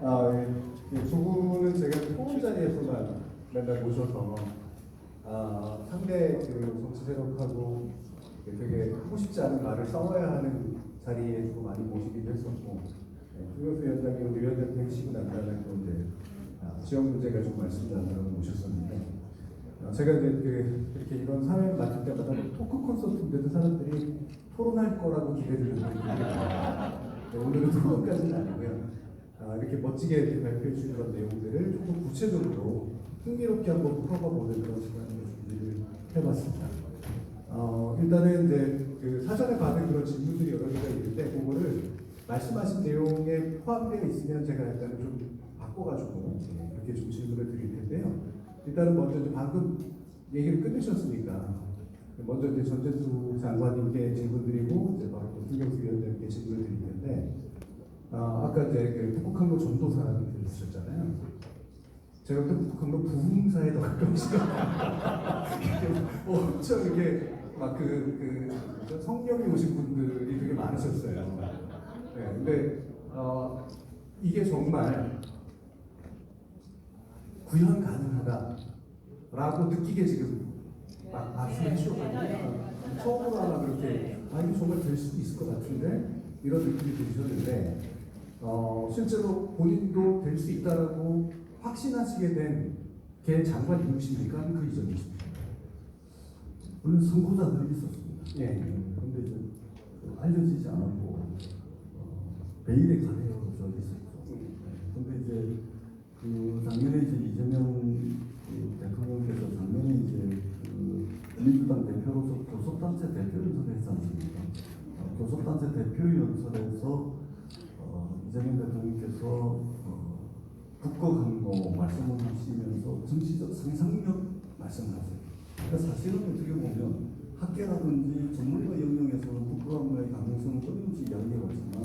두 분은 제가 토론 자리에서만 맨날 모셔서 상대 정치 세력하고 되게 하고 싶지 않은 말을 싸워야 하는 자리에 주로 많이 모시기도 했었고, 김경수 위원장님 위원장 되시고 난 다음에 또 이제 지역 문제가 좀 말씀드리려고 모셨었는데, 제가 이제 이렇게 이런 사회를 맡을 때마다 토크 콘서트인데도 사람들이 토론할 거라고 기대를 하는데, 오늘은 토론까지는 아니고요. 이렇게 멋지게 이렇게 발표해 주신 그런 내용들을 조금 구체적으로 흥미롭게 한번 풀어가 보는 그런 시간을 준비를 해봤습니다. 일단은 이제 그 사전에 받은 그런 질문들이 여러 개가 있는데, 그거를 말씀하신 내용에 포함되어 있으면 제가 약간 좀 바꿔가지고 이렇게 좀 질문을 드릴 텐데요. 일단은 먼저 이제 방금 얘기를 끝내셨으니까 먼저 이제 전재수 장관님께 질문 드리고 이제 바로 또 김경수 위원장님께 질문을 드릴 텐데, 아까 이제 그 북극항로 전도사를 들으셨잖아요. 제가 또 북극항로 부흥사에 더 가끔씩 엄청 이렇게 막 성령이 오신 분들이 되게 많으셨어요. 네, 근데 이게 정말 구현 가능하다라고 느끼게 지금 막 말씀해 주셔가지고 처음으로 하나 그렇게 이게 정말 될 수도 있을 것 같은데 이런 느낌이 드셨는데, 실제로 본인도 될 수 있다라고 확신하시게 된 게 장관님이십니까? 그 이전이십니까? 물론 선고자들이 있었습니다. 예. 근데 이제 알려지지 않았고 베일에 가려져 있었죠. 근데 이제 그 작년에 이제 이재명 대통령께서 작년에 이제 그 민주당 대표로서 교섭단체 대표연설을 했지 않습니까? 교섭단체 대표연설에서 이재명 대통령께서 북극항로 말씀을 하시면서 정치적 상상력 말씀하세요. 그러니까 사실은 어떻게 보면 학계라든지 전문가 영역에서는 북극항로의 가능성을 끊임없이 이야기해왔지만,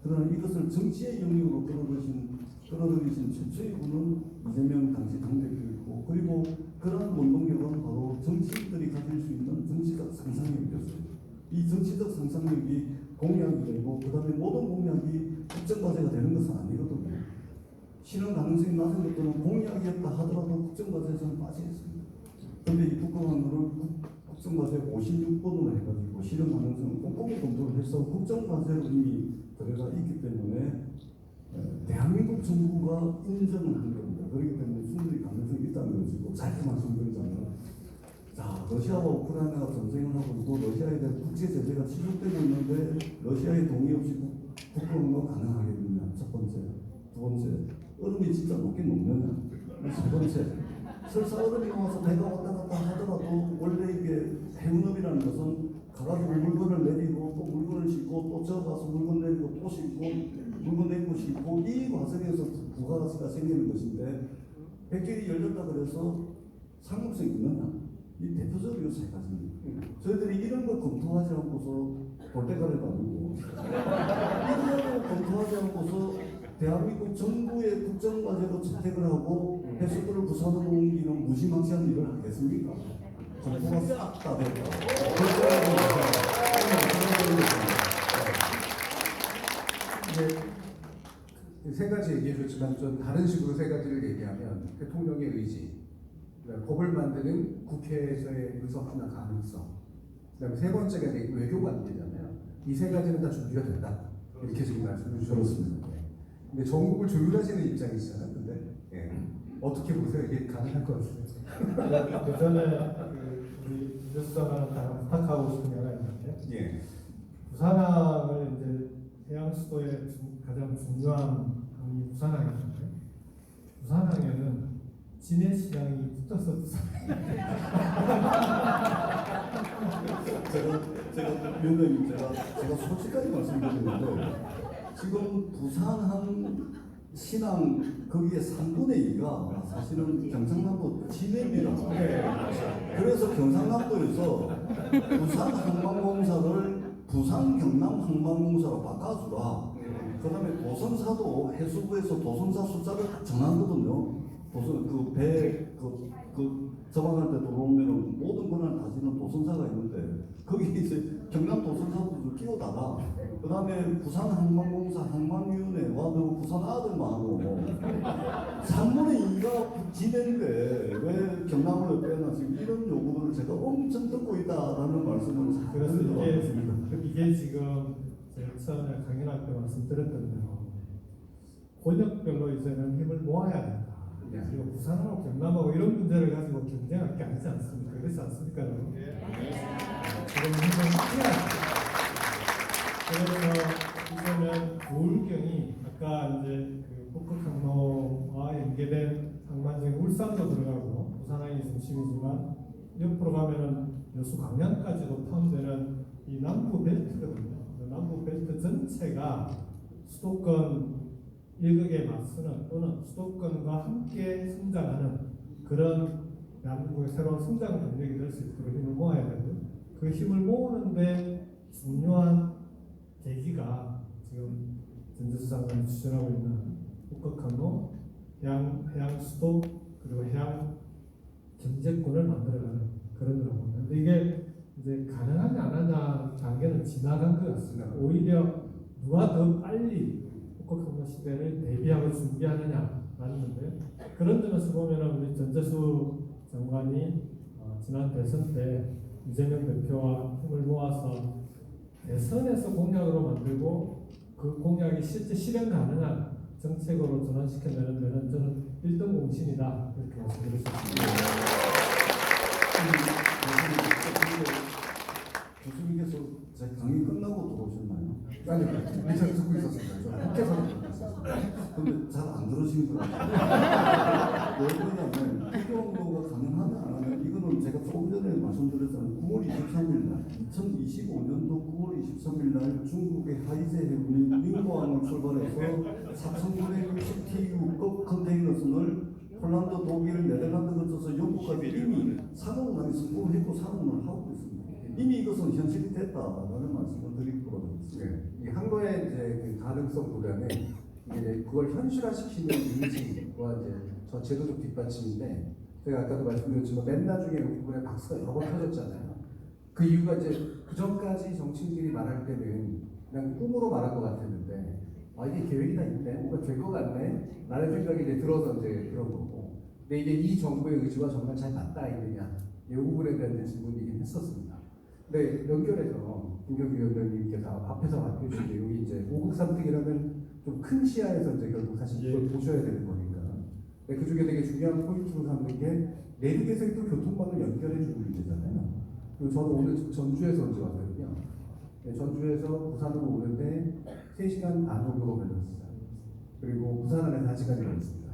그러나 이것을 정치의 영역으로 끌어들이신 최초의 분은 이재명 당시 당대표이고, 그리고 그러한 원동력은 바로 정치인들이 가질 수 있는 정치적 상상력이었어요. 이 정치적 상상력이 공약이 되고, 그 다음에 모든 공약이 국정과제가 되는 것은 아니거든요. 실현 가능성이 낮은 것들은 공약이었다 하더라도 국정과제에서는 빠져 있습니다. 그런데 이 북극항로를 국정과제 56번으로 해가지고 실현 가능성을 꼼꼼히 검토를 해서 국정과제로 이미 들어가 있기 때문에 대한민국 정부가 인정을 한 겁니다. 그렇기 때문에 충분히 가능성이 있다는 것이고, 짧게 말씀드리자면, 자, 러시아와 우크라이나가 전쟁을 하고 있고 러시아에 대한 국제 제재가 지속되고 있는데 러시아의 동의 없이 북극항로 가능하겠느냐? 첫 번째. 두 번째, 얼음이 진짜 높긴 높느냐? 세 번째, 설사 얼음이 나와서 배가 왔다 갔다 하더라도 원래 이게 해운업이라는 것은 가가지고 물건을 내리고 또 물건을 싣고 또 저 가서 물건 내리고 또 싣고 물건 내리고 싣고 이 과정에서 부가가스가 생기는 것인데, 백길이 열렸다 그래서 상급성이 있느냐? 이 대표적으로 세 가지입니다. 저희들이 이런 거 검토하지 않고서 돌대가리도 아니고 이런 거 검토하지 않고서 대한민국 정부의 국정과제로 채택을 하고 해수부를 부산으로 옮기는 무시망시한 일을 하겠습니까? 정부가 싹 다 됐다. 이제 세 가지 얘기해 줬지만 좀 다른 식으로 세 가지를 얘기하면 대통령의 의지, 그다음에 법을 만드는 국회에서의 의석이나 가능성, 그다음에 세 번째가 이제 외교 관계잖아요. 이 세 가지는 다 준비가 됐다. 이렇게 지금 말씀해 주셨습니다. 근데 전국을 조율하시는 입장이시잖아요. 근데 어떻게 보세요? 이게 가능할 것 같습니다. 그 전에 우리 뉴스장관한테 하나 부탁하고 싶은 게 하나 있는데, 부산항을 이제 해양 수도의 가장 중요한 항이 부산항이잖아요. 부산항에는 진해시장이 붙어서 제가 위원장님, 제가 솔직하게 말씀드리는데, 지금 부산항 신항 거기에 3분의 2가 사실은 경상남도 진해입니다. 그래서 경상남도에서 부산항만공사를 부산 경남항만공사로 바꿔주라. 그 다음에 도선사도 해수부에서 도선사 숫자를 정하거든요. 도선 서방한테 들어오면은 모든 권한을 가지는 도선사가 있는데 거기 이제 경남 도선사도 끼워다가 그 다음에 부산 항만공사 항만위원회와 너 부산 아들만 하고 3분의 2가 지대인데 왜 경남을 빼나 지금 이런 요구를 제가 엄청 듣고 있다라는 말씀을 그래서 드리러 왔습니다. 이게 지금 제가 처음에 강연할 때 말씀드렸던 대로 권역별로 이제는 힘을 모아야 된다. 네. 그리고 부산하고 경남하고 이런 문제를 가지고 경쟁할 게 아니지 않습니까? 그렇지 않습니까? 여러분? 지금 힘을 해야 그래서 이제는 부울경이 아까 이제 그 북극 항로와 연계된 항만적인 울산도 들어가고 부산항이 중심이지만 옆으로 가면은 여수 광양까지도 포함되는 이 남부 벨트거든요. 남부 벨트 전체가 수도권 일극에 맞서는 또는 수도권과 함께 성장하는 그런 대한민국의 새로운 성장 동력이 될 수 있도록 힘을 모아야 되고요. 그 힘을 모으는데 중요한 계기가 지금 전재수 장관이 추진하고 있는 북극항로 해양 수도 그리고 해양 경제권을 만들어가는 그런 거라고 봅니다. 근데 이게 이제 가능하냐 안 하냐 단계는 지나간 것 같습니다. 오히려 누가 더 빨리 북극항로 시대를 대비하고 준비하느냐라는 건데 그런 점에서 보면은 우리 전재수 장관이 지난 대선 때 이재명 대표와 힘을 모아서 대선에서 공약으로 만들고 그 공약이 실제 실현 가능한 정책으로 전환시켜내는 데는 저는 1등 공신이다 이렇게 말씀드릴 수 있습니다. 교수님께서 제 강의 끝나고 들어오셨나요? 아니, 미처 듣고 있었습니다. 저 밖에서 듣고 있었습니다. 근데 잘 안 들으신 것 같아요. 왜 그러냐면 국경로가 가능하냐 안 하냐 이거는 제가 조금 전에 말씀드렸잖아요. 9월 23일 날 2025년도 9월 23일 날 중국의 하이제 해군이 닝보항을 출발해서 4,960TU급 컨테이너선을 폴란드, 독일, 네덜란드 거쳐서 영국까지 이미 상업운항이 성공을 했고 상업운항을 하고 있습니다. 이미 이것은 현실이 됐다라는 말씀을 드리도록 하겠습니다. 네. 이 항로의 이제 그 가능성보다는 이제 그걸 현실화시키는 의지와 이제 저 제도적 뒷받침인데 제가 아까도 말씀드렸지만 맨 나중에 그 부분에 박수가 여러 번 터졌잖아요. 그 이유가 이제 그 전까지 정치인들이 말할 때는 그냥 꿈으로 말한 것 같았는데 아 이게 계획이 다 있네, 뭔가 될 것 같네 라는 생각이 이제 들어서 이제 그런 거고. 근데 이게 이 정부의 의지와 정말 잘 맞닿아 있느냐 이 부분에 대한 질문이긴 했었습니다. 네, 연결해서 김경규 위원장님께서 앞에서 발표해주신 내용이 이제 5국 3특이라는 좀 큰 시야에서 이제 결국 사실 이걸 보셔야 되는 거니까. 네, 그 중에 되게 중요한 포인트로 삼는 게 내륙에서의 또 교통망을 연결해주는 문제잖아요. 그리고 저는 오늘 전주에서 언제 왔거든요. 네, 전주에서 부산으로 오는데 3시간 반 정도가 걸렸어요. 그리고 부산 안에 4시간이 걸렸습니다.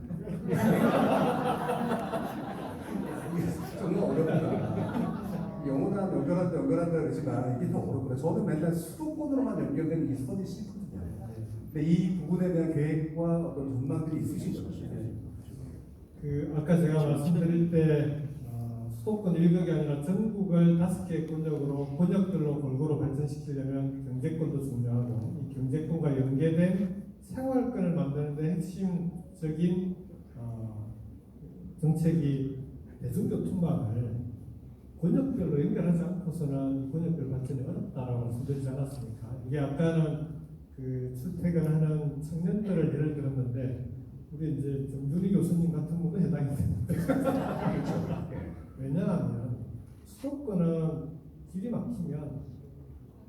정말 어렵다. 영원한 연결한다 그러지만 이게 더 어렵구나. 저는 맨날 수도권으로만 연결되는 이 선이 싫거든요. 근데 이 부분에 대한 계획과 어떤 전망들이 있으신 거죠. 그 아까 제가 말씀드릴 때 수도권 1국이 아니라 전국을 5개 권역들로 골고루 발전시키려면 경제권도 중요하고 이 경제권과 연계된 생활권을 만드는 데 핵심적인 정책이 대중교통망을 권역별로 연결하지 않고서는 권역별 발전이 어렵다라고 말씀드리지 않았습니까? 이게 아까는 그 출퇴근하는 청년들을 예를 들었는데 우리 이제 정준희 교수님 같은 분도 해당이 됩니다. 왜냐하면 수도권은 길이 막히면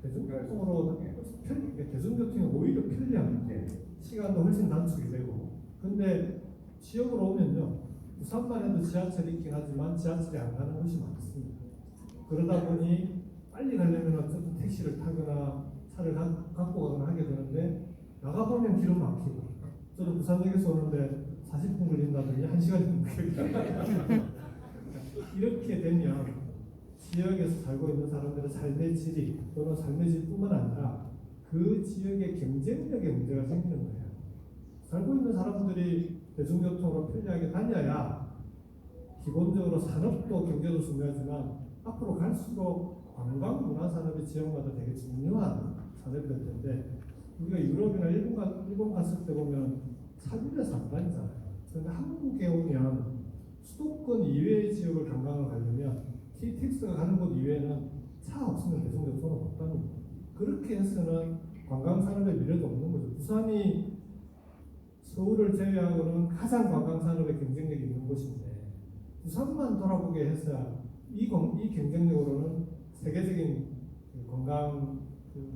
대중교통으로 대중교통이 오히려 편리합니다. 시간도 훨씬 단축이 되고. 근데 지역으로 오면요, 부산만 해도 지하철이 있긴 하지만 지하철이 안 가는 곳이 많습니다. 그러다 보니 빨리 가려면 어쨌든 택시를 타거나 차를 갖고 가거나 하게 되는데 나가보면 길은 막히고 저도 부산역에서 오는데 40분 걸린다더니 1시간이 걸려요. 이렇게 되면 지역에서 살고 있는 사람들의 삶의 질이 또는 삶의 질뿐만 아니라 그 지역의 경쟁력에 문제가 생기는 거예요. 살고 있는 사람들이 대중교통으로 편리하게 다녀야 기본적으로 산업도 경제도 중요하지만 앞으로 갈수록 관광 문화산업이 지역마다 되게 중요한 산업이 될 텐데 우리가 유럽이나 일본 갔을 때 보면 차비에서 안 다니잖아요. 그런데 한국에 오면 수도권 이외의 지역을 관광을 가려면 KTX가 가는 곳 이외에는 차 없으면 대중교통을 못 갑니다. 그렇게 해서는 관광 산업의 미래도 없는 거죠. 부산이 서울을 제외하고는 가장 관광 산업의 경쟁력이 있는 곳인데 부산만 돌아보게 해서 이 경쟁력으로는 세계적인 관광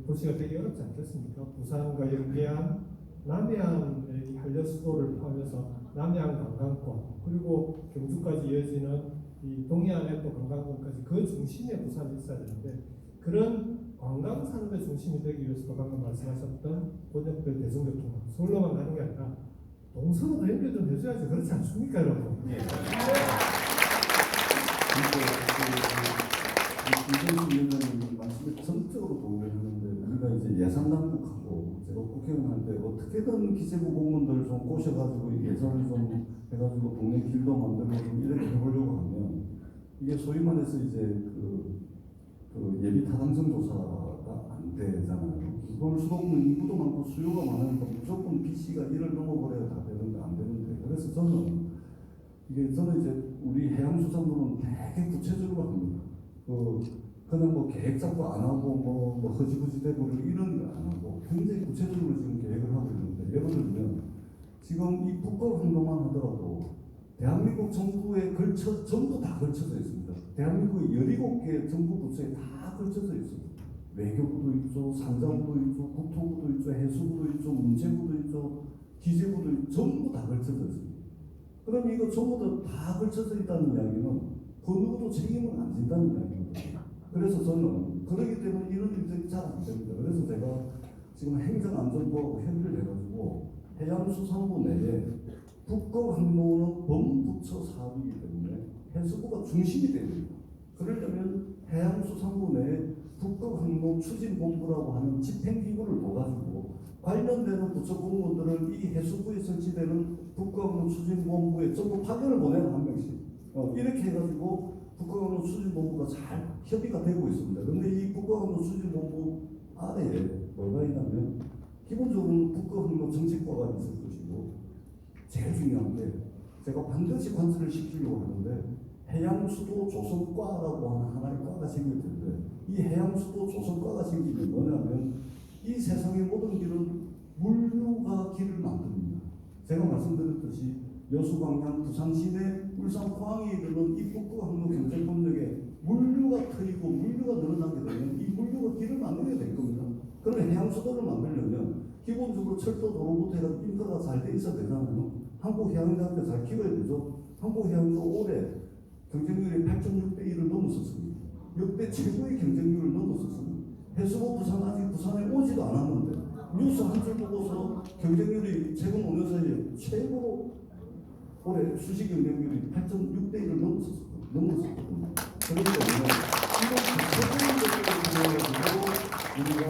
도시가 되기 어렵지 않겠습니까? 부산과 연계한 남해안의 한려수도를 포함해서 남해안 관광권 그리고 경주까지 이어지는 이 동해안의 또 관광권까지 그 중심에 부산이 있어야 되는데 그런 관광 산업의 중심이 되기 위해서도 방금 말씀하셨던 번역별 대중교통 서울로만 가는 게 아니라 동서로도 연결 좀 해줘야지 그렇지 않습니까 여러분? 예. 이재수 위원장님 말씀에 전적으로 동의를 하는데 우리가 이제 예산 당국하고 제가 국회의원 할 때 어떻게든 기재부 공무원들 좀 꼬셔가지고 예산을 좀 해가지고 동네 길도 만들고 좀 이렇게 해보려고 하면 이게 소위 말해서 이제 그 예비 타당성 조사가 안 되잖아요. 그걸 수도권 인구도 많고 수요가 많으니까 무조건 BC가 1을 넘어버려야 다 되는데 안 되는데 그래서 저는 이제 우리 해양수산부는 되게 구체적으로 합니다. 그냥 뭐 계획 잡고 안 하고 뭐 허지부지 되고 이런 거 안 하고 굉장히 구체적으로 지금 계획을 하고 있는데 예를 들면 지금 이 북극 항로만 하더라도 대한민국 정부에 전부 다 걸쳐져 있습니다. 대한민국의 17개 정부 부처에 다 걸쳐져 있습니다. 외교부도 있죠, 산자부도 있죠, 국토부도 있죠, 해수부도 있죠, 문체부도 있죠, 기재부도 있죠, 전부 다 걸쳐져 있습니다. 그럼 이거 전부 다 걸쳐져 있다는 이야기는 그 누구도 책임을 안 진다는 이야기거든요. 그래서 저는 그러기 때문에 이런 일들이 잘 안 됩니다. 그래서 제가 지금 행정안전부하고 협의를 해가지고 해양수산부 내에 북극항로는 범부처 사업이기 때문에 해수부가 중심이 됩니다. 그러려면 해양수산부 내에 북극항로 추진본부라고 하는 집행기구를 둬가지고 관련되는 부처 공무원들을 이 해수부에 설치되는 북극항로 추진본부에 전부 파견을 보내는 한 명씩 이렇게 해가지고 북극항로 추진본부가 잘 협의가 되고 있습니다. 그런데 이 북극항로 추진본부 아래에 뭐가 있냐면 기본적으로는 북극항로 정책과가 있을 것이고 제일 중요한 게 제가 반드시 관철을 시키려고 하는데 해양수도 조성과라고 하는 하나의 과가 생길 텐데 이 해양수도 조성과가 생기면 뭐냐면 이 세상의 모든 길은 물류가 길을 만듭니다. 제가 말씀드렸듯이 여수광양, 부산시내, 울산 포항에 이르는 이 북극항로 경제권역에 물류가 트이고 물류가 늘어나게 되면 이 물류가 길을 만들게 될 겁니다. 그러면 해양수도를 만들려면 기본적으로 철도 도로부터 해서 인프라가 잘 돼 있어야 되잖아요. 한국해양대학교 잘 키워야 되죠. 한국해양도 올해 경쟁률이 8.6대1을 넘었었습니다. 역대 최고의 경쟁률을 넘었었습니다. 해수부 부산 아직 부산에 오지도 않았는데 뉴스 한 줄 보고서 경쟁률이 최근 5년 사이에 최고로 올해 수시 경쟁률이 8.6대1을 넘었었거든요. 그렇기 때문에 이런 구체적인 것들을 우리가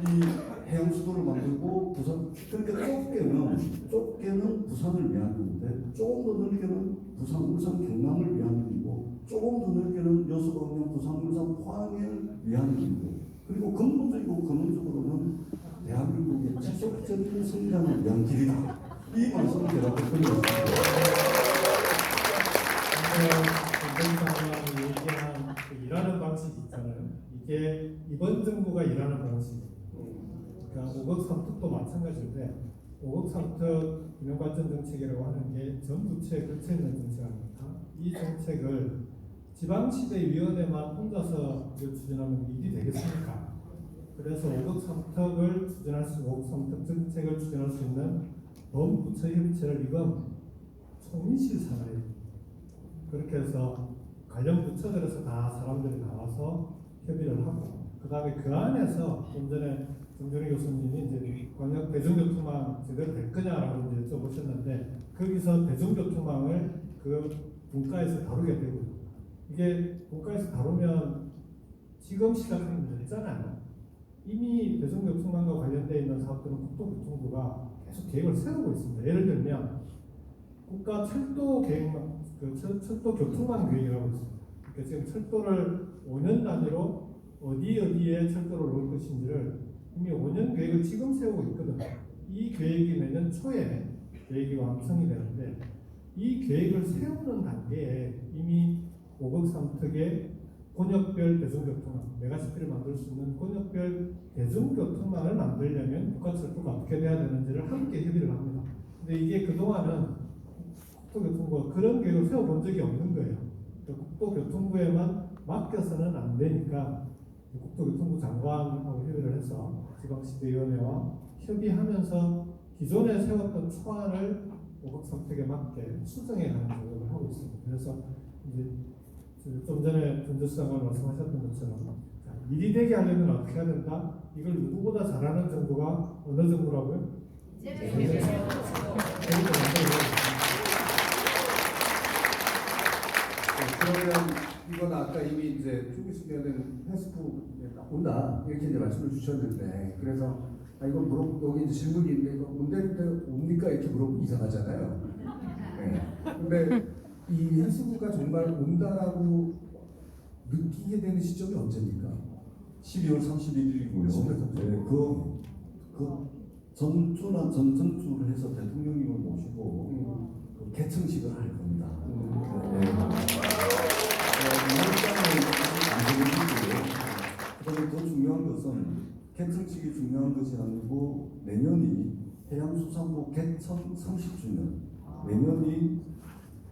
이 해양수도를 만들고 부산 그러니까 좁게는 부산을 위한 건데 조금 더 넓게는 부산, 울산, 경남을 위한 일이고 조금 더 넓게는 여수, 광양, 부산, 울산, 포항을 위한 일이고 그리고 근본적이고 근원적으로는 대한민국의 지속적인 성장을 위한 길이다. 이 말씀을 제가 드리겠습니다. 전쟁상황이 얘기한 일하는 방식이 있잖아요. 이게 이번 정부가 일하는 방식이에요. 그러니까 5억 3특도 마찬가지인데 5억 3특 균형발전 정책이라고 하는 게 전 부처에 걸쳐 있는 정책 아닙니까? 이 정책을 지방시대위원회만 혼자서 추진하면 일이 되겠습니까? 그래서 5억 3특을 추진할 수, 5억 3특 정책을 추진할 수 있는 범부처 협의체를 이건 총인실 산하에 그렇게 해서 관련 부처들에서 다 사람들이 나와서 협의를 하고 그 다음에 그 안에서 좀 전에 정준희 교수님이 이제 광역 대중교통망 제대로 될 거냐라고 이제 여쭤보셨는데 거기서 대중교통망을 그 분과에서 다루게 되고 이게 분과에서 다루면 지금 시작하면 늦잖아요. 이미 대중교통망과 관련되어 있는 사업들은 국토교통부가 계속 계획을 세우고 있습니다. 예를 들면 국가 철도 계획망, 철도 교통망 계획이라고 있습니다. 그러니까 지금 철도를 5년 단위로 어디에 철도를 놓을 것인지를 이미 5년 계획을 지금 세우고 있거든요. 이 계획이 내년 초에 계획이 완성이 되는데 이 계획을 세우는 단계에 이미 5억 3특의 권역별 대중교통망, 메가시티를 만들 수 있는 권역별 대중교통망을 만들려면 국가철도가 어떻게 돼야 되는지를 함께 협의를 합니다. 근데 이게 그동안은 국토교통부가 그런 계획을 세워본 적이 없는 거예요. 국토교통부에만 맡겨서는 안 되니까 국토교통부 장관하고 협의를 해서 지방시대위원회와 협의하면서 기존에 세웠던 초안을 5억 3특에 맞게 수정해가는 작업을 하고 있습니다. 그래서 이제 좀 전에 전재수장관 말씀하셨던 것처럼 일이 되게 하려면 어떻게 해야 된다? 이걸 누구보다 잘하는 정부가 어느 정부라고요? 그러면 이건 아까 이미 이제 좀 있으면은 패스부 온다 이렇게 이제 말씀을 주셨는데 그래서 이거 여기 이제 질문이 있는데 이거 온다는데 옵니까 이렇게 물어보면 이상하잖아요. 네. 근데 이 해수부가 정말 온다라고 느끼게 되는 시점이 언제입니까? 12월 31일이고요. 12월 31일. 네, 그 전주나 전전주를 해서 대통령님을 모시고 그 개청식을 할 겁니다. 네. 그다음에 더 중요한 것은 개청식이 중요한 것이 아니고 내년이 해양수산부 개청 30주년, 내년이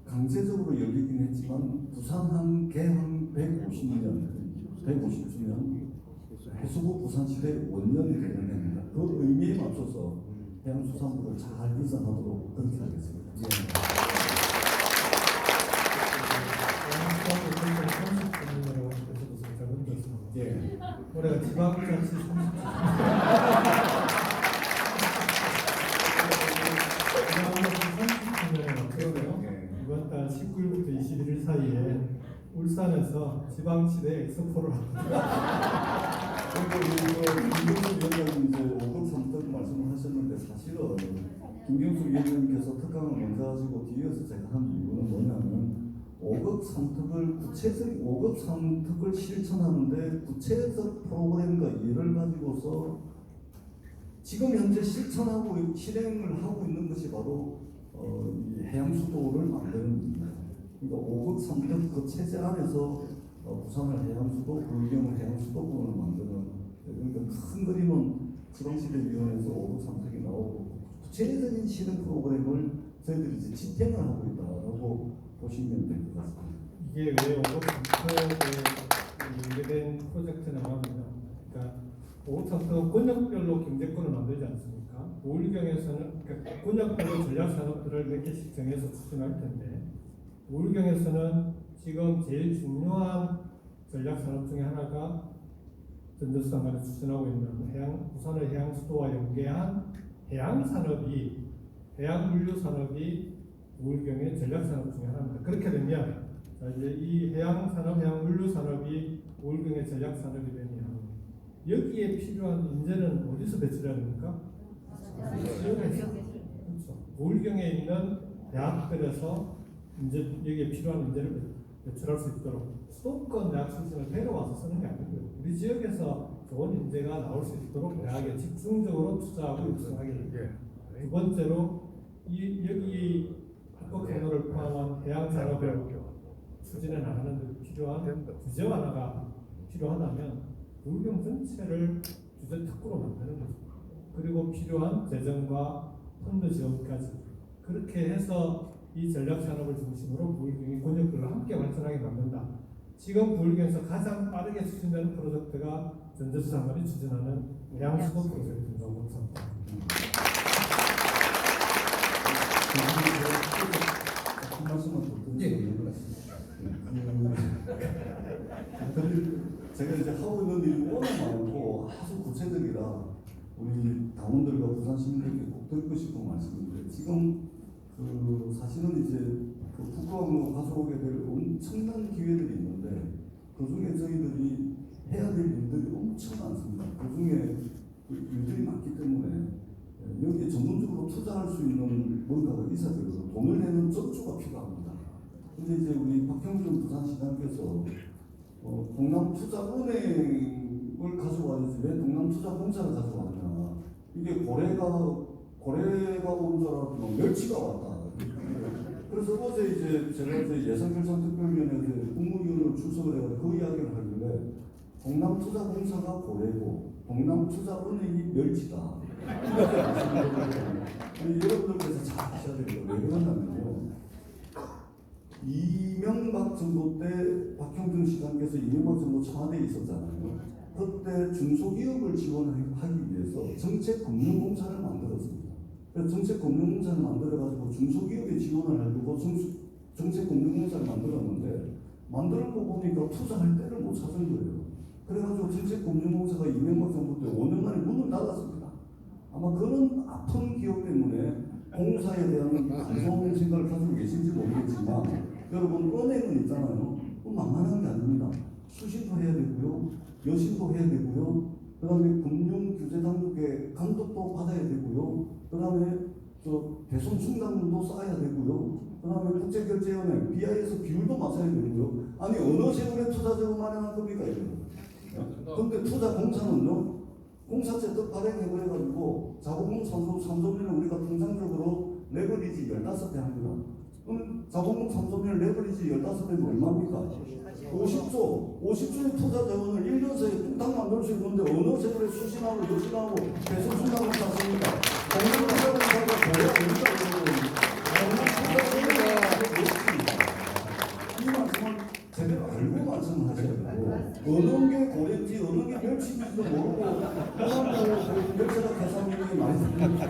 강제적으로 열리긴 했지만 부산항 개항 150주년 해수부 부산시대 원년이 되는 해입니다. 그 의미에 맞춰서 해양수산부를 잘 이전하도록 그렇게 하겠습니다. 예. 올해가 지방자치 30주년. 이번 달 19일부터 21일 사이에 울산에서 지방시대 엑스포를 합니다. 김경수 위원장님 이제 5급 3특 말씀을 하셨는데 사실은 김경수 위원장님께서 특강을 먼저 하시고 뒤에서 제가 한 이유는 뭐냐면 5급 3특을 구체적인 5급 3특을 실천하는데 구체적 프로그램과 예를 가지고서 지금 현재 실천하고 실행을 하고 있는 것이 바로 이 해양수도를 만드는 겁니다. 그러니까 5급 3특 그 체제 안에서 부산을 해양수도, 불경을 해양수도권을 만드는 그러니까 큰 그림은 지방시대위원회에서 5급 3특이 나오고 구체적인 실행 프로그램을 저희들이 이제 집행을 하고 있다라고 보시면 될 것 같습니다. 이게 왜 5급 3특에 연계된 프로젝트냐고 합니다. 그러니까 5급 3특은 권역별로 경제권을 만들지 않습니까? 우울경에서는 그러니까 권역별로 전략산업들을 몇 개씩 정해서 추진할 텐데 우울경에서는 지금 제일 중요한 전략산업 중에 하나가 전재수장관이 추진하고 있는 부산의 해양수도와 연계한 해양산업이 해양물류산업이 우울경의 전략산업 중에 하나입니다. 그렇게 되면 이제 이 해양산업, 해양물류산업이 우울경의 전략산업이 되면 여기에 필요한 인재는 어디서 배출해야 됩니까? 지역에서. 그렇죠. 우울경에 있는 대학들에서 이제 여기에 필요한 인재를 배출할 수 있도록 수도권 대학 출신을 데려와서 쓰는 게 아니고요. 우리 지역에서 좋은 인재가 나올 수 있도록 대학에 집중적으로 투자하고 육성하기를. 두 번째로 여기 학교 경로를 포함한 해양 산업을 추진해 나가는 데 필요한 규제 완화가 필요하다면 우울경 전체를 규제 특구로 만드는 거죠. 그리고 필요한 재정과 펀드 지원까지 그렇게 해서 이 전략 산업을 중심으로 부울경이 권역별로 함께 발전하게 만든다. 지금 부울경에서 가장 빠르게 추진되는 프로젝트가 전재수 장관이 추진하는 해양수도 프로젝트라고 생각합니다. 한 말씀만 더 드리면 제가 이제 하고 있는 일이 워낙 많고 아주 구체적이라 우리 당원들과 부산 시민들께 꼭 듣고 싶은 말씀인데 지금 사실은 이제 그 국가학로 가져오게 될 엄청난 기회들이 있는데 그 중에 저희들이 해야 될 일들이 엄청 많습니다. 그 중에 일들이 많기 때문에 여기에 전문적으로 투자할 수 있는 뭔가가 있어야 되거든요. 돈을 내는 전주가 필요합니다. 근데 이제 우리 박형준 부산시장께서 동남투자은행을 가져와야지 왜 동남투자공사를 가져왔냐. 이게 고래가 온 줄 알았더니 멸치가 왔다. 그래서 어제 이제 제가 이제 예산결산특별위원회 국무위원으로 출석을 해가지고 그 이야기를 하길래 동남투자공사가 고래고 동남투자은행이 멸치다. 이렇게 말씀드렸거든요. 여러분들께서 잘 아셔야 됩니다. 왜 그러냐면요. 이명박 정부 때 박형준 시장께서 이명박 정부 청와대에 있었잖아요. 그때 중소기업을 지원하기 위해서 정책금융공사를 만들었습니다. 그래서 정책금융공사를 만들어가지고 중소기업에 지원을 하려고 정책금융공사를 만들었는데 만들고 보니까 투자할 때를 못 찾은 거예요. 그래가지고 정책금융공사가 이명박 정부 때 5년 만에 문을 닫았습니다. 아마 그런 아픈 기억 때문에 공사에 대한 무서운 생각을 가지고 계신지 모르겠지만 여러분 은행은 있잖아요. 만만한 게 아닙니다. 수신도 해야 되고요. 여신도 해야 되고요. 그 다음에 금융규제당국의 감독도 받아야 되고요. 그 다음에 배송 충당도 쌓아야 되고요. 그 다음에 국제결제은행 BI에서 비율도 맞춰야 되고요. 아니 어느 세월에 투자자금 마련할 겁니까 이거? 근데 투자공사는요. 공사채 뜻 발행해버려가지고 자본금 3조면은 우리가 통상적으로 레버리지 15배 합니다. 그럼 자본금 3조면 레버리지 15배면 얼마입니까? 50조의 투자 자원을 1년 사이에 뚝딱 만들 수 있는데 어느 세월에 수신하고 여신하고 배송 순당을 땄습니까? 공동투자공사가 뭐야 이 말씀을 제대로 알고 말씀하셔야 되고 어느 게 고래인지 어느 게 멸치인지도 모르고 그다음에 멸치가 계산력이 많이 들립니다.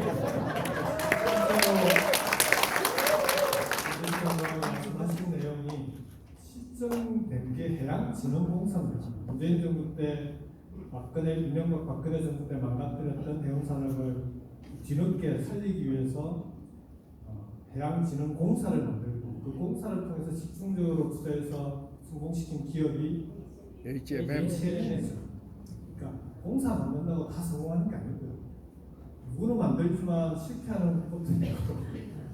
말씀하신 내용이 시점된 게 해양진흥공사입니다. 문재인 정부 때 이명박 박근혜 정부 때 망가뜨렸던 해운산업을 뒤늦게 살리기 위해서 해양진흥공사를 만들고 그 공사를 통해서 집중적으로 투자해서 성공시킨 기업이 HMM이죠. 그러니까 공사 만든다고 다 성공하는 게 아니고요. 누구는 만들지만 실패하는 것도 있고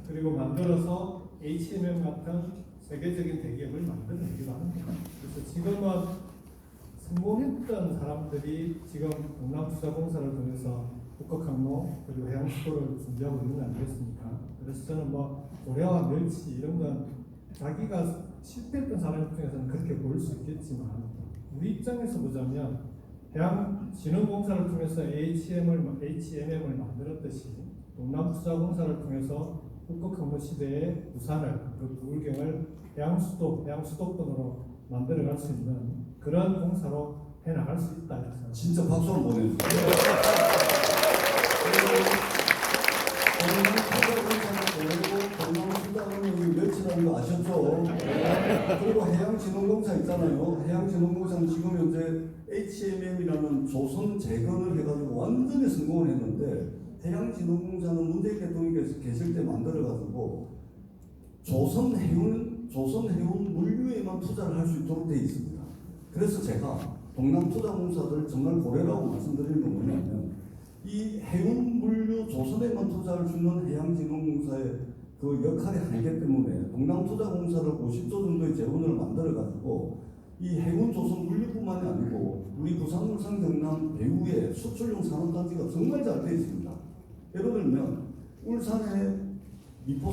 그리고 만들어서 HMM 같은 세계적인 대기업을 만들어내기도 합니다. 그래서 지금은 성공했던 사람들이 지금 동남투자공사를 통해서 북극항로 그리고 해양수도를 준비하고 있는 거 아니겠습니까? 그래서 저는 고래와 멸치 이런 건 자기가 실패했던 사람 입장에서는 그렇게 보일 수 있겠지만 우리 입장에서 보자면 해양진흥공사를 통해서 HMM을 만들었듯이 동남투자공사를 통해서 북극항로 시대의 부산을 그 부울경을 해양수도권으로 만들어갈 수 있는 그런 공사로 해나갈 수 있다. 진짜 박수 한번 보내주세요. 멸치라는 거 아셨죠? 그리고 해양진흥공사 있잖아요. 해양진흥공사는 지금 현재 HMM이라는 조선 재건을 해가지고 완전히 성공을 했는데 해양진흥공사는 문재인 대통령께서 계실 때 만들어가지고 조선 해운 물류에만 투자를 할 수 있도록 되어 있습니다. 그래서 제가 동남투자공사들 정말 고래라고 말씀드리는 건 뭐냐면 이 해운 물류 조선에만 투자할 수 있는 해양진흥공사의 그 역할의 한계 때문에 동남투자공사를 50조 정도의 재원을 만들어가지고 이 해운 조선 물류뿐만이 아니고 우리 부산, 울산, 경남 배후에 수출용 산업단지가 정말 잘 되어 있습니다. 예를 들면 울산에 미포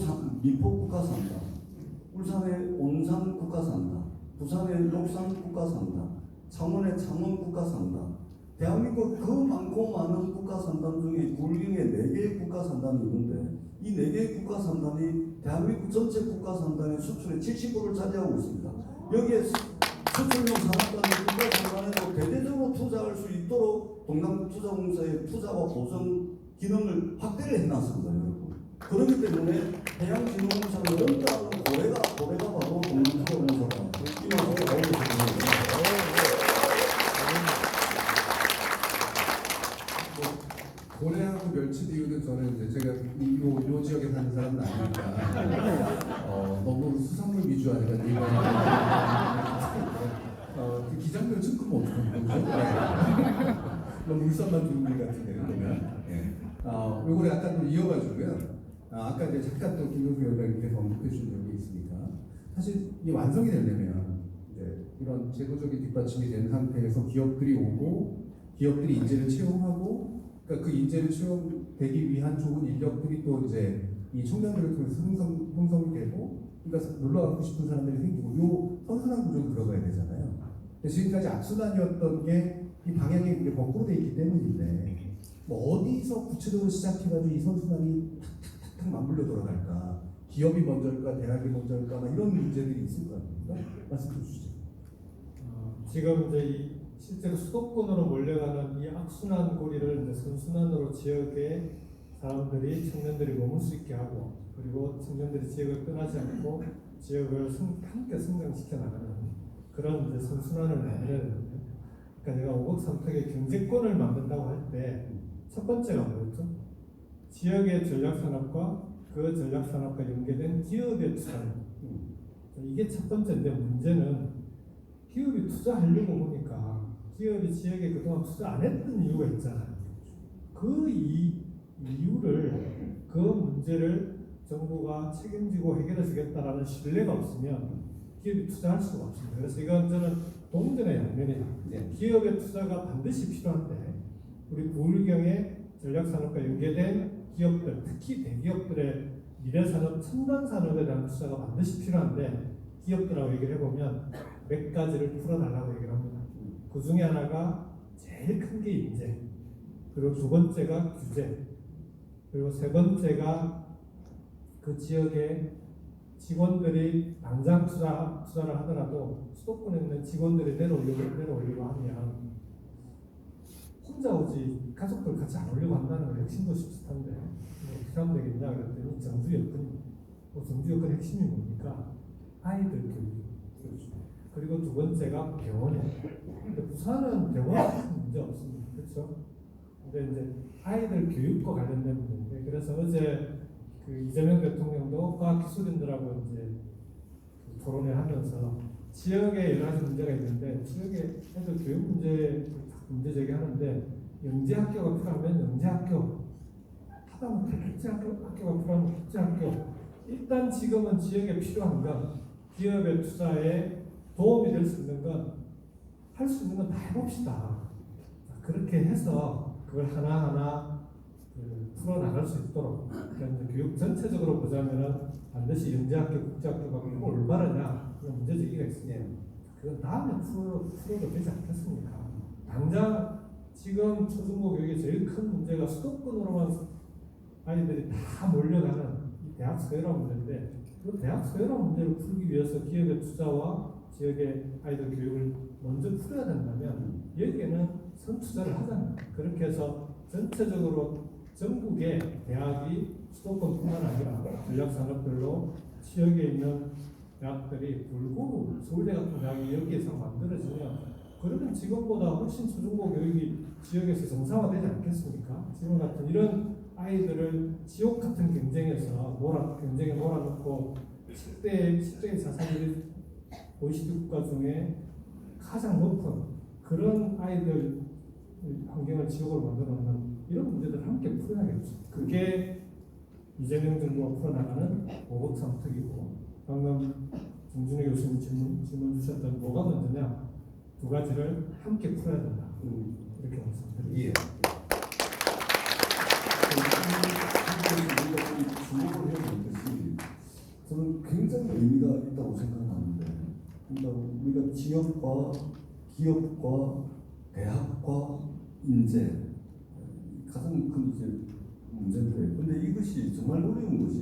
국가산다, 울산에 온산 국가산다, 부산에 녹산 국가산다, 창원에 창원 국가산다. 대한민국 그 많고 많은 국가산단 중에 굴경에 4개의 국가산단이 있는데 이 4개의 국가산단이 대한민국 전체 국가산단의 수출의 70%를 차지하고 있습니다. 여기에 수출용 산업단의 국가산단에도 대대적으로 투자할 수 있도록 동남투자공사의 투자와 보전 기능을 확대를 해놨습니다, 여러분. 그렇기 때문에 해양진흥공사는 연다는 고래가 바로 동남투자공사다. 이 말씀을 나오겠습니다. 고래하고 멸치 비유는 저는 이제 제가 요 지역에 사는 사람은 아니니까 너무 수산물 위주 아니라 그 기장면 층크면 어떡합니까? 너무 울산만 주는 것 같은데요. 요거를 약간 또 이어가지고요. 아까 이제 잠깐 또 김동수 위원장님께서 언급해 주신 적이 있으니까 사실 이 완성이 되려면 이제 이런 제도적인 뒷받침이 된 상태에서 기업들이 오고 기업들이 인재를 채용하고 그러니까 그 인재를 채용되기 위한 좋은 인력들이 또 이제 이 청년들을 통해서 형성이 되고, 그러니까 놀러 가고 싶은 사람들이 생기고, 요 선순환 구조로 들어가야 되잖아요. 근데 지금까지 악순환이었던 게 이 방향이 이제 거꾸로 돼 있기 때문인데, 뭐 어디서 구체적으로 시작해가지고 이 선순환이 탁탁탁탁 맞물려 돌아갈까? 기업이 먼저일까, 대학이 먼저일까, 막 이런 문제들이 있을 거 아닙니까? 말씀 좀 주시죠. 지금 이제 실제로 수도권으로 몰려가는 이 악순환 고리를 이제 선순환으로 지역의 사람들이 청년들이 머물 수 있게 하고, 그리고 청년들이 지역을 떠나지 않고 지역을 함께 성장시켜 나가는 그런 이제 선순환을 만들어야 되는데, 그러니까 내가 5억 3택의 경제권을 만든다고 할 때 첫 번째가 뭐였죠? 지역의 전략산업과 그 전략산업과 연계된 기업의 투자는 이게 첫 번째인데, 문제는 기업이 투자하려고 보니까 기업이 지역에 그동안 투자 안 했던 이유가 있잖아요. 그 이유를, 그 문제를 정부가 책임지고 해결해 주겠다라는 신뢰가 없으면 기업이 투자할 수가 없습니다. 그래서 이건 저는 동전의 양면이다. 기업의 투자가 반드시 필요한데, 우리 부울경의 전략산업과 연계된 기업들, 특히 대기업들의 미래산업, 첨단산업에 대한 투자가 반드시 필요한데, 기업들하고 얘기를 해보면 몇 가지를 풀어달라고 얘기를 합니다. 그 중에 하나가 제일 큰 게 인재, 그리고 두 번째가 규제, 그리고 세 번째가 그 지역의 직원들이 당장 투자를 하더라도 수도권에 있는 직원들이 내려오려고 하면 혼자 오지 가족들 같이 안 오려고 한다는 건 핵심도 비슷한데 어떻게 하면 되겠냐 그랬더니 정주 여건 핵심이 뭡니까? 아이들 교육. 그리고 두 번째가 병원이에요. 근데 부산은 병원 같은 문제 없습니다. 그렇죠? 근데 이제 아이들 교육과 관련된 문제인데, 그래서 어제 그 이재명 대통령도 과학기술인들하고 이제 그 토론을 하면서 지역에 여러 가지 문제가 있는데, 지역에 애들 교육 문제 제기하는데, 영재학교가 필요하면 영재학교, 하다못해 국제학교가 필요하면 국제학교. 일단 지금은 지역에 필요한 건, 기업의 투자에 도움이 될 수 있는 건, 할 수 있는 건 다 해봅시다. 그렇게 해서 그걸 하나하나 풀어나갈 수 있도록, 그러니까 교육 전체적으로 보자면은 반드시 영재학교, 국제학교가 꼭 올바르냐 그런 문제 제기가 있으니 그건 다음에 풀어도 되지 않겠습니까? 당장 지금 초중고 교육의 제일 큰 문제가 수도권으로만 아이들이 다 몰려가는 이 대학 서열화 문제인데, 그 대학 서열화 문제를 풀기 위해서 기업의 투자와 지역의 아이들 교육을 먼저 풀어야 된다면 여기에는 선투자를 하자는 거예요. 그렇게 해서 전체적으로 전국의 대학이 수도권뿐만 아니라 전략산업별로 지역에 있는 대학들이 골고루 서울대 같은 대학이 여기에서 만들어지면, 그러면 지금보다 훨씬 초중고 교육이 지역에서 정상화되지 않겠습니까? 지금 같은 이런 아이들을 지옥 같은 경쟁에 몰아넣고 10대의 자살률이 OECD 국가 중에 가장 높은 그런 아이들 환경을 지역으로 만들어 놓는 이런 문제들을 함께 풀어야겠죠. 그게 이재명 정부가 풀어나가는 5억 3특이고, 방금 정준희 교수님 질문 주셨던 뭐가 먼저냐, 두 가지를 함께 풀어야 된다. 이렇게 말씀드립니다. 예. 주목을 해야 될 것이, 저는 굉장히 의미가 있다고 생각하는데, 그러니까 우리가 지역과 기업과 대학과 인재, 가장 큰 이제 문제인데, 근데 이것이 정말 어려운 것이,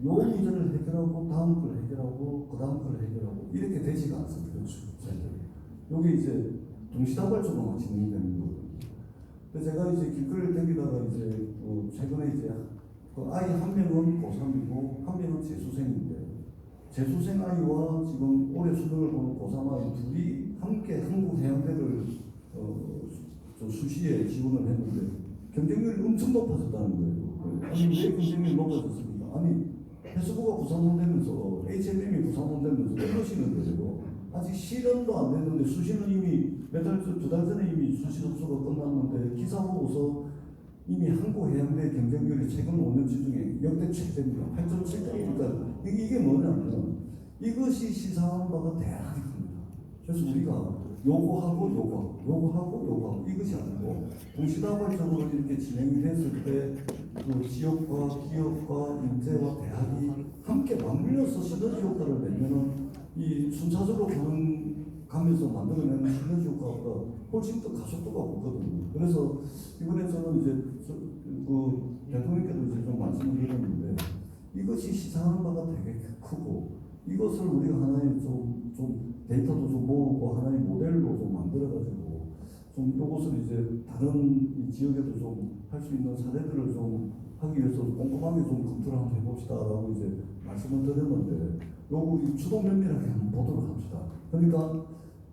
요 문제를 해결하고 다음 걸 해결하고 그 다음 걸 해결하고 이렇게 되지가 않습니다. 여기 이제 동시다발적으로 진행되는 거거든요. 근데 제가 이제 길거리를 다니다가 이제 최근에 이제 그 아이 한 명은 고3이고 한 명은 재수생인데, 재수생 아이와 지금 올해 수능을 보는 고3 아이 둘이 함께 한국해양대를 수시에 지원을 했는데 경쟁률이 엄청 높아졌다는 거예요. 아니 왜 경쟁률이 높아졌습니까? 아니 해수부가 구상원되면서 HMM이 구상원되면서 그러시는데요. 아직 실현도 안 됐는데 수시는 이미 두 달 전에 이미 수시 접수가 끝났는데 기사 보고서 이미 한국해양대 경쟁률이 최근 5년치 중에 역대 최대입니다. 8.7%니까 이게 뭐냐면 이것이 시사하는 바가 대단히 큽니다. 그래서 우리가 요구하고 이것이 아니고 동시다발적으로 이렇게 진행이 됐을 때 그 지역과 기업과 인재와 대학이 함께 맞물려서 시너지 효과를 내면은 이 순차적으로 가면서 만들어내는 시너지 효과보다 훨씬 더 가속도가 높거든요. 그래서 이번에 저는 이제 그 대통령께도 이제 좀 말씀을 드렸는데 이것이 시사하는 바가 되게 크고 이것을 우리가 하나의 좀 데이터도 좀 모으고 하나의 모델로 좀 만들어가지고 좀 이것을 이제 다른 이 지역에도 좀 할 수 있는 사례들을 좀 하기 위해서 꼼꼼하게 좀 검토를 한번 해봅시다라고 이제 말씀을 드렸는데 요거 이 주도 면밀하게 한번 보도록 합시다. 그러니까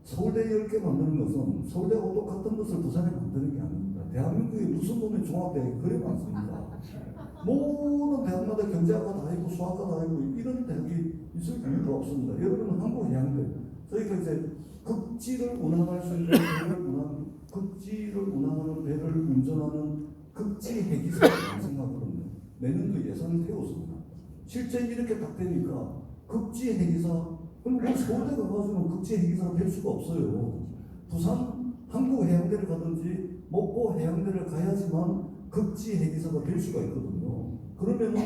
서울대 10개 만드는 것은 서울대하고 똑같은 것을 부산에 만드는 게 아닙니다. 대한민국에 무슨 놈의 종합대학이 그래 많습니다. 모든 대학마다 경제학과 다 있고 수학과 다 있고 이런 대학이 있을 이유가 없습니다. 여러분은 한국해양대 저희가 이제 극지를 운항할 수 있는 극지를 운항하는 배를 운전하는 극지 해기사를 생각하거든요. 내년도 예산을 태웠습니다. 실제 이렇게 딱 되니까 극지 해기사 그럼 뭐 서울대 가가지고는 극지 해기사가 될 수가 없어요. 부산 한국해양대를 가든지 목포 해양대를 가야지만 극지 해기사가 될 수가 있거든요. 그러면은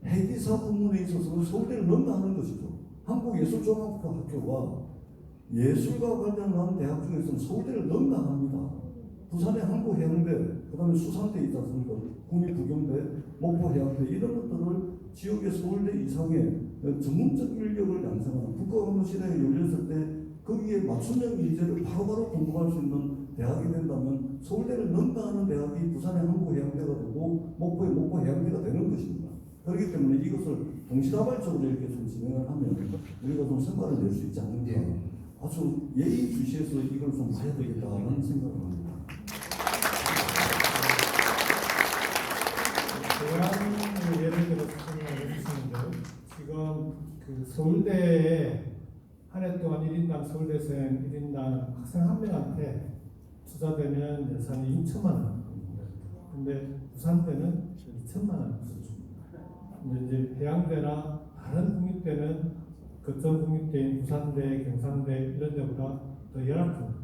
해기사 부문에 있어서는 서울대를 넘나하는 것이죠. 한국예술종합학교가 예술과 관련한 대학 중에서는 서울대를 넘나합니다. 부산의 한국해양대, 그 다음에 수산대 있지 않습니까? 국립부경대, 목포해양대 이런 것들을 지역의 서울대 이상의 전문적 인력을 양성하는 국가학문시대에 열렸을 때 거기에 맞춤형 인재를 바로바로 공부할 수 있는 대학이 된다면 서울대를 넘나하는 대학이 부산의 한국해양대가 되고 목포의 목포해양대가 되는 것입니다. 그렇기 때문에 이것을 동시다발적으로 이렇게 좀 진행을 하면 우리가 좀 성과를 낼 수 있지 않는가 아주 예의주시해서 이걸 좀 봐야 되겠다는 생각을 합니다. 대학을 예를 들어서 설명을 해주시는데요. 지금 그 서울대에 한 해 동안 1인당 서울대생 1인당 학생 한 명한테 투자되는 예산이 6천만 원. 근데 부산대는 2천만 원 수준입니다. 근데 이제 해양대나 다른 국립대는 거점 국립대인 부산대, 경상대 이런 데보다 더 열악합니다.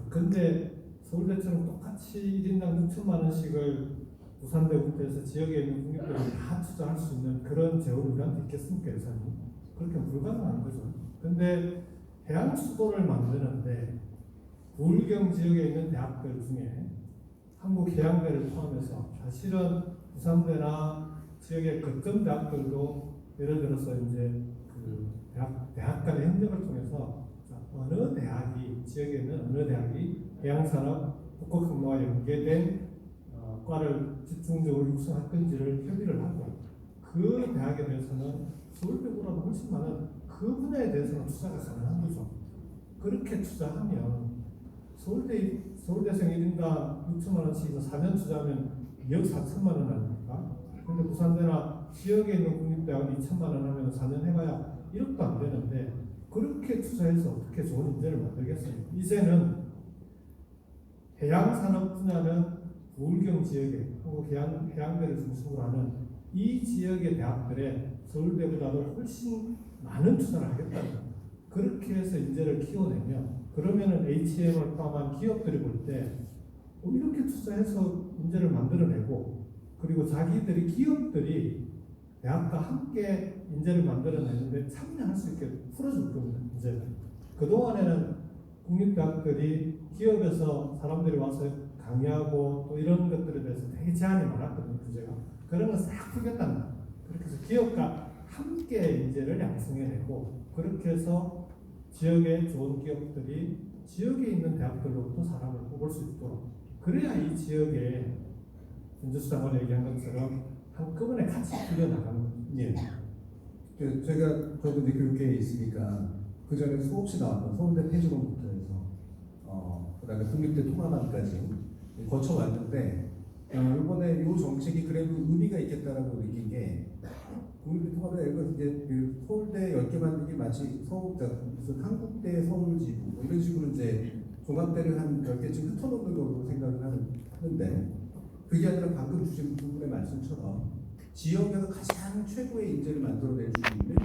근데 서울대처럼 똑같이 1인당 6천만 원씩을 부산대부터해서 지역에 있는 국립대를 다 투자할 수 있는 그런 재원이 우리한테 있겠습니까? 예산이? 그렇게 불가능한 거죠. 근데 해양 수도를 만드는데 부울경 지역에 있는 대학들 중에 한국해양대를 포함해서 사실은 부산대나 지역의 거점 대학들도 예를 들어서 이제 그 대학 간의 협력을 통해서 어느 대학이 지역에 있는 어느 대학이 해양산업 북극항로와 연계된 과를 집중적으로 육성할 건지를 협의를 하고 그 대학에 대해서는 서울대보다도 훨씬 많은 그 분야에 대해서는 투자가 가능한 거죠. 그렇게 투자하면 서울대생 1인당 6천만 원씩에서 4년 투자하면 2억 4천만 원 아닙니까? 근데 부산대나 지역에 있는 국립대학은 2천만 원 하면 4년 해봐야 1억도 안 되는데 그렇게 투자해서 어떻게 좋은 인재를 만들겠어요? 이제는 해양산업 분야는 부울경 지역에 한국해양대를 중심으로 하는 이 지역의 대학들에 서울대보다도 훨씬 많은 투자를 하겠다는 겁니다. 그렇게 해서 인재를 키워내면 그러면은 HM을 포함한 기업들이 볼 때 이렇게 투자해서 인재를 만들어내고 그리고 자기들이 기업들이 대학과 함께 인재를 만들어내는데 참여할 수 있게 풀어줄 겁니다. 이제 그동안에는 국립대학들이 기업에서 사람들이 와서 강의하고 또 이런 것들에 대해서 되게 제한이 많았거든요. 규제가. 그런 건 싹 풀겠다는 거예요. 그렇게 해서 기업과 함께 인재를 양성해내고 그렇게 해서 지역의 좋은 기업들이 지역에 있는 대학들로부터 사람을 뽑을 수 있도록 그래야 이 지역에 윤주수 장관이 얘기한 것처럼 한꺼번에 같이 풀려나가는 예. 저도 이제 교육계에 있으니까 그 전에 수없이 나왔던 서울대 폐지론부터 해서 그다음에 국립대 통합안까지 거쳐왔는데 이번에 이 정책이 그래도 의미가 있겠다라고 느낀 게 국립대 통합에 이제 그 서울대 10개 만들기 마치 무슨 한국대 서울지부 뭐 이런 식으로 이제 종합대를 한 10개쯤 흩어놓는 걸로 생각을 하는데 그게 아니라 방금 주신 부분의 말씀처럼 지역에서 가장 최고의 인재를 만들어낼 수 있는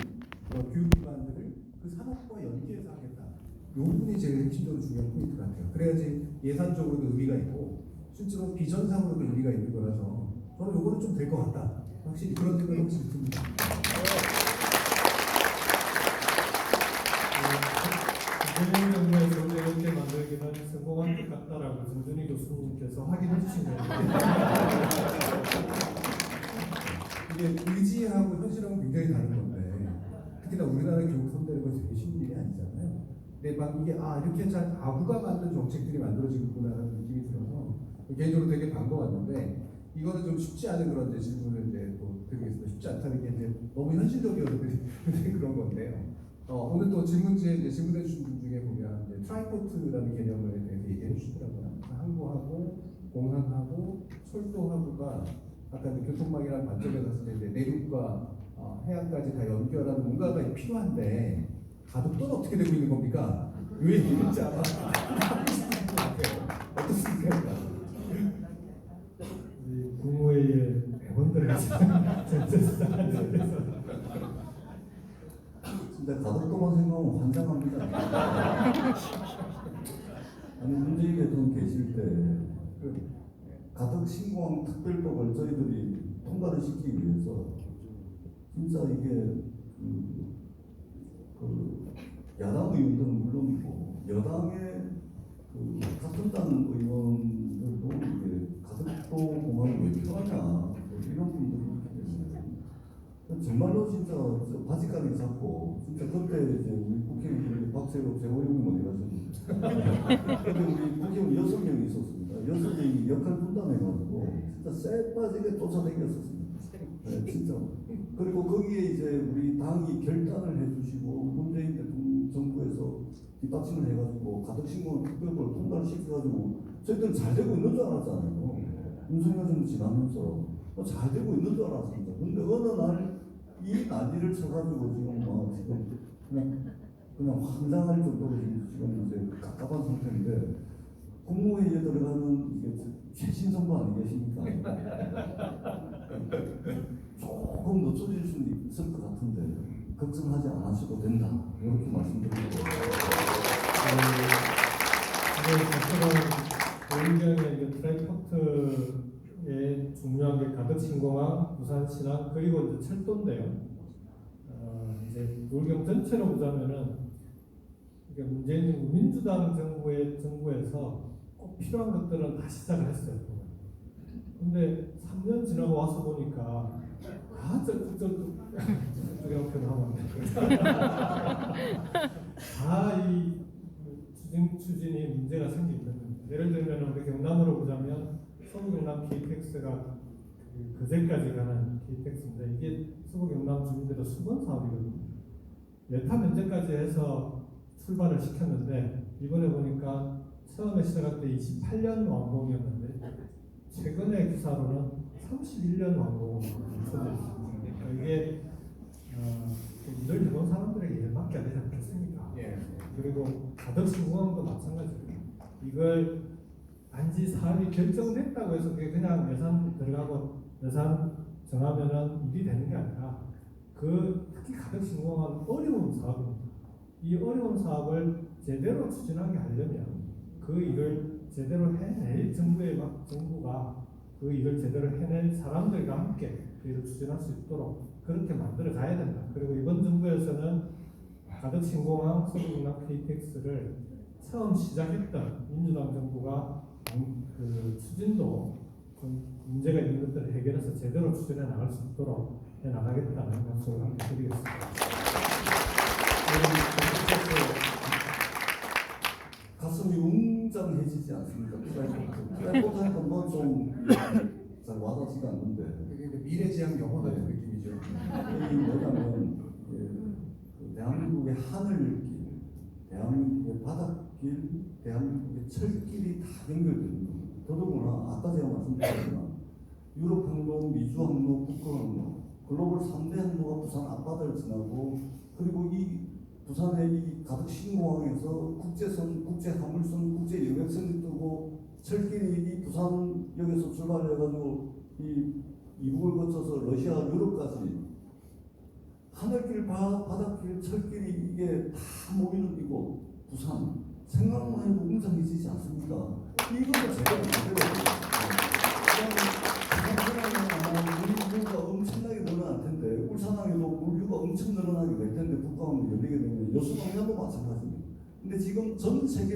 교육 기반들을 그 산업과 연계해서 하겠다. 이 부분이 제일 핵심적으로 중요한 포인트 같아요. 그래야지 예산적으로도 의미가 있고 실제로 비전상으로도 의미가 있는 거라서 저는 요거는 좀 될 것 같다. 확실히 그런 생각이 확실히 듭니다. 문재인 정부에서 원래 이렇게 만들기는 성공한 것 같다라고 정준희 교수님께서 확인해 주신 거예요. 이게 의지하고 현실하고 굉장히 다른 건데 특히나 우리나라 교육 손대는 건 되게 쉬운 일이 아니잖아요. 근데 막 이게 이렇게 잘 아구가 만든 정책들이 만들어지겠구나라는 느낌이 들어서 개인적으로 되게 반가웠는데 이거는 좀 쉽지 않은 그런 이제 질문을 이제 또 드리겠습니다. 쉽지 않다는 게 이제 너무 현실적이어서 그런 건데요. 오늘 또 질문지에 질문해 주신 분 중에 보면 이제 트라이포트라는 개념에 대해서 얘기해 주시더라고요. 항구하고 공항하고 철도하고가 아까 이제 교통망이라는 관점에 갔을 때 이제 내륙과 해안까지 다 연결하는 뭔가가 필요한데 가덕도는 어떻게 되고 있는 겁니까? 이 얘기는 진짜 하고 싶은 것 같아요. 어떻습니까? 우리 국무회의에 회원들이 전체수사하는 진짜 가덕도만 생각하면 환장합니다. 아니 문재인 대통령 계실 때 그 가덕 신공항 특별법을 저희들이 통과를 시키기 위해서 진짜 이게 그 야당 의원들은 물론이고 여당의 그 같은 당 의원들도 이게 가덕도 공항이 왜 필요하냐 뭐 이런 분들이 있기 때문에 정말로 진짜 바지가리 잡고 진짜 그때 이제 우리 국회의원 박세로 재호영님 어디 가셨는데 근데 우리 국회의원 6명이 있었습니다. 6명이 역할 분담해가지고 진짜 쎄 빠지게 쫓아다녔었습니다. 네, 진짜. 그리고 거기에 이제 우리 당이 결단을 해주시고 문재인 대통령 정부에서 뒷받침을 해가지고 가덕신공항 특별법을 통과를 시켜가지고 저희들은 잘 되고 있는 줄 알았잖아요. 윤석열 정부 지나면서 잘 되고 있는 줄 알았습니다. 근데 어느 날 이 난리를 쳐가지고 지금 지금 그냥 환장할 정도로 지금 이제 갑갑한 상태인데 국무회의에 들어가는 이게 최신 정부 아니겠습니까? 조금 늦춰질 수는 있을 것 같은데 걱정하지 않으셔도 된다 이렇게 말씀드리고 오일경의 트라이포트의 중요한 게 가덕신공항, 부산신항 그리고 이제 철도인데요. 이제 오일경 전체로 보자면은 이게 문재인 정부 민주당 정부에서 꼭 필요한 것들은 다 시작을 했어요. 근데 3년 지나고 와서 보니까 저쪽에 표현하면 다이 추진이 문제가 생기는 겁니다. 예를 들면 우리 경남으로 보자면 서부경남 KTX가 그제까지 가는 KTX인데 이게 서부경남 주민들의 수건 사업이거든요. 예타 면제까지 해서 출발을 시켰는데 이번에 보니까 처음에 시작할 때 28년 완공이었는데 최근의 기사로는 31년 완공으로 쳐져 있습니다. 그러니까 이게 일을 해본 사람들에게 일밖에 안 되지 않겠습니까? 예. 그리고 가덕신공항도 마찬가지예요. 이걸 단지 사업이 결정됐다고 해서 그게 그냥 예산 들어가고 예산 정하면은 일이 되는 게 아니라 특히 가덕신공항은 어려운 사업입니다. 이 어려운 사업을 제대로 추진하게 하려면 그 일을 제대로 해낼 정부가 그 일을 제대로 해낼 사람들과 함께 그 일을 추진할 수 있도록 그렇게 만들어 가야 된다. 그리고 이번 정부에서는 가덕신공항, 서부경남 KTX를 처음 시작했던 민주당 정부가 그 추진도 좀 문제가 있는 것들을 해결해서 제대로 추진해 나갈 수 있도록 해 나가겠다는 말씀을 함께 드리겠습니다. 가슴이 웅장해지지 않습니까? 트라이포트 하니까 뭐좀잘 와닿지가 않는데 이게 미래지향 영화 같은 네. 느낌이죠. 이 뭐냐면 그 대한민국의 하늘길, 대한민국의 바닷길, 대한민국의 철길이 다 연결되는 겁니다. 더더구나 아까 제가 말씀드렸지만 유럽 항로, 미주 항로, 북극 항로, 글로벌 3대 항로가 부산 앞바다를 지나고 그리고 이 부산의 이 가덕신공항에서 국제선, 국제화물선, 국제여객선이 뜨고 철길이 이 부산역에서 출발해가지고 이 이북을 거쳐서 러시아, 유럽까지 하늘길, 바닷길, 철길이 이게 다 모이는 이곳 부산 생각만 해도 웅장해지지 않습니까? 이것도 제가 만들어요. 부산 울산항에도 물류가 엄청 늘어나게 될 텐데 북한으로 열리게 되면 여수동해도 마찬가지입니다. 근데 지금 전 세계